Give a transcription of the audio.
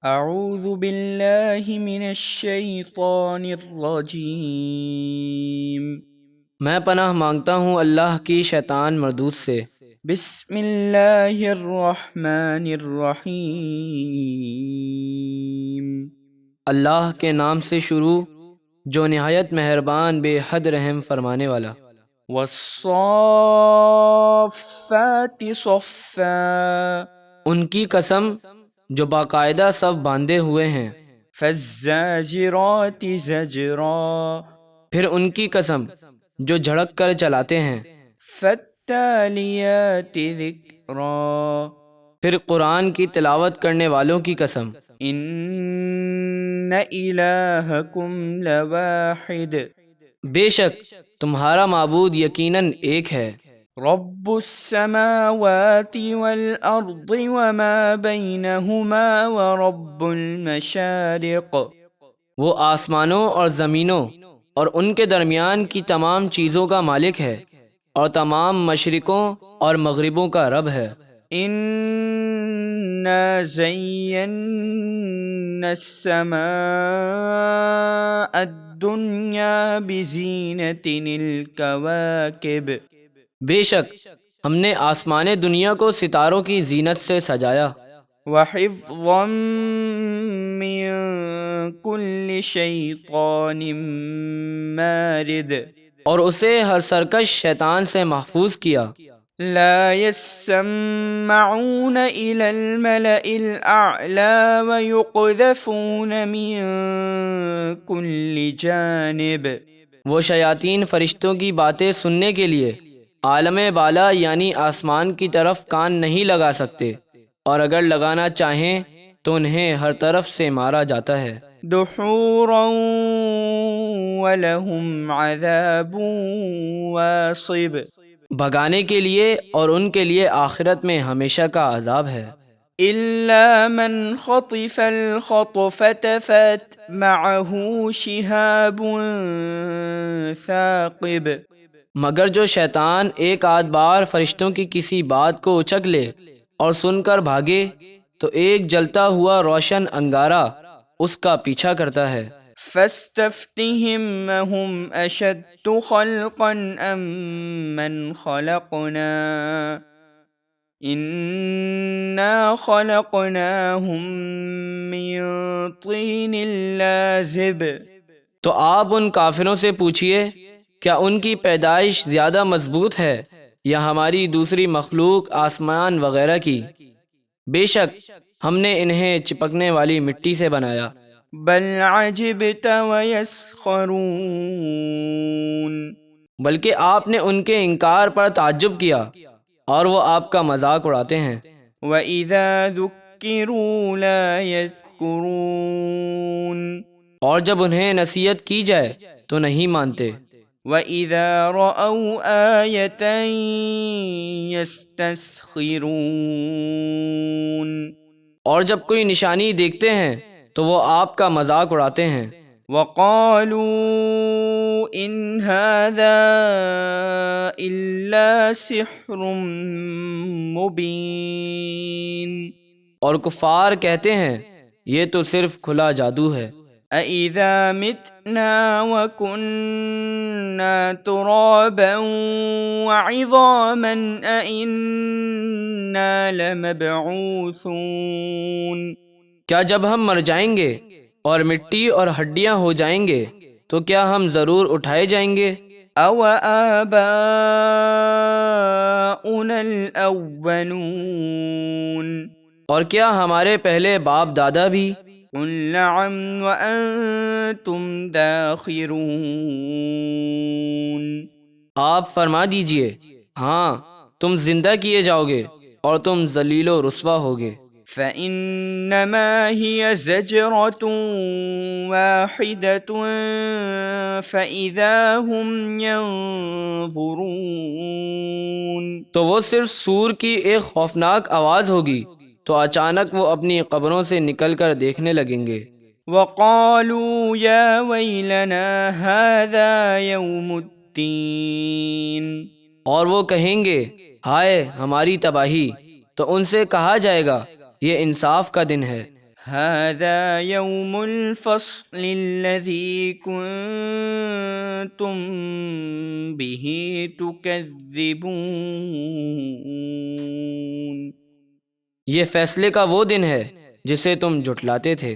اعوذ باللہ من الشیطان الرجیم میں پناہ مانگتا ہوں اللہ کی شیطان مردود سے۔ بسم اللہ الرحمن الرحیم اللہ کے نام سے شروع جو نہایت مہربان بے حد رحم فرمانے والا۔ والصافات صفا ان کی قسم جو باقاعدہ صف باندھے ہوئے ہیں۔ فالزاجرات زجرا پھر ان کی قسم جو جھڑک کر چلاتے ہیں۔ فالتالیات ذکرا پھر قرآن کی تلاوت کرنے والوں کی قسم۔ ان الہکم لواحد بے شک تمہارا معبود یقیناً ایک ہے۔ رب السماوات والارض وما بینہما ورب المشارق وہ آسمانوں اور زمینوں اور ان کے درمیان کی تمام چیزوں کا مالک ہے اور تمام مشرقوں اور مغربوں کا رب ہے۔ انا زینا السماء الدنیا بزینۃ الکواکب بے شک ہم نے آسمان دنیا کو ستاروں کی زینت سے سجایا۔ وحفظا من کل شیطان مارد اور اسے ہر سرکش شیطان سے محفوظ کیا۔ لا يسمعون إلى الملأ الأعلى ويقذفون من كل جانب وہ شیاطین فرشتوں کی باتیں سننے کے لیے عالم بالا یعنی آسمان کی طرف کان نہیں لگا سکتے، اور اگر لگانا چاہیں تو انہیں ہر طرف سے مارا جاتا ہے۔ دحورا ولهم عذاب واصب بھگانے کے لیے اور ان کے لیے آخرت میں ہمیشہ کا عذاب ہے۔ إلا من خطف الخطفة فأتبعه شهاب ثاقب مگر جو شیطان ایک آدھ بار فرشتوں کی کسی بات کو اچک لے اور سن کر بھاگے تو ایک جلتا ہوا روشن انگارہ اس کا پیچھا کرتا ہے۔ فاستفتهم هم أشد خلقا أم من خلقنا إنا خلقناهم من طين لازب تو آپ ان کافروں سے پوچھئے کیا ان کی پیدائش زیادہ مضبوط ہے یا ہماری دوسری مخلوق آسمان وغیرہ کی؟ بے شک ہم نے انہیں چپکنے والی مٹی سے بنایا۔ بل عجبت ويسخرون بلکہ آپ نے ان کے انکار پر تعجب کیا اور وہ آپ کا مذاق اڑاتے ہیں۔ وَإِذَا ذُكِّرُوا لَا يَذْكُرُونَ اور جب انہیں نصیحت کی جائے تو نہیں مانتے۔ وَإِذَا رَأَوْا آيَةً يَسْتَسْخِرُونَ اور جب کوئی نشانی دیکھتے ہیں تو وہ آپ کا مذاق اڑاتے ہیں۔ وَقَالُوا إِنْ هَذَا إِلَّا سِحْرٌ مُبِينٌ اور کفار کہتے ہیں یہ تو صرف کھلا جادو ہے۔ أَإِذَا مِتْنَا وَكُنَّا تُرَابًا وَعِظَامًا أَإِنَّا لَمَبْعُوثُونَ کیا جب ہم مر جائیں گے اور مٹی اور ہڈیاں ہو جائیں گے تو کیا ہم ضرور اٹھائے جائیں گے؟ أَوَآبَاؤُنَا الْأَوَّلُونَ اور کیا ہمارے پہلے باپ دادا بھی؟ قُلْ نَعَمْ وَأَنْتُمْ دَاخِرُونَ آپ فرما دیجئے ہاں تم زندہ کیے جاؤ گے اور تم ذلیل و رسوا ہوگے۔ فَإِنَّمَا هِيَ زَجْرَةٌ وَاحِدَةٌ فَإِذَا هُمْ يَنظُرُونَ تو وہ صرف سور کی ایک خوفناک آواز ہوگی تو اچانک وہ اپنی قبروں سے نکل کر دیکھنے لگیں گے۔ وَقَالُوا يَا وَيْلَنَا هَذَا يَوْمُ الدِّينِ اور وہ کہیں گے ہائے ہماری تباہی، تو ان سے کہا جائے گا یہ انصاف کا دن ہے۔ هذا يوم الفصل الذي كنتم به تكذبون، یہ فیصلے کا وہ دن ہے جسے تم جھٹلاتے تھے۔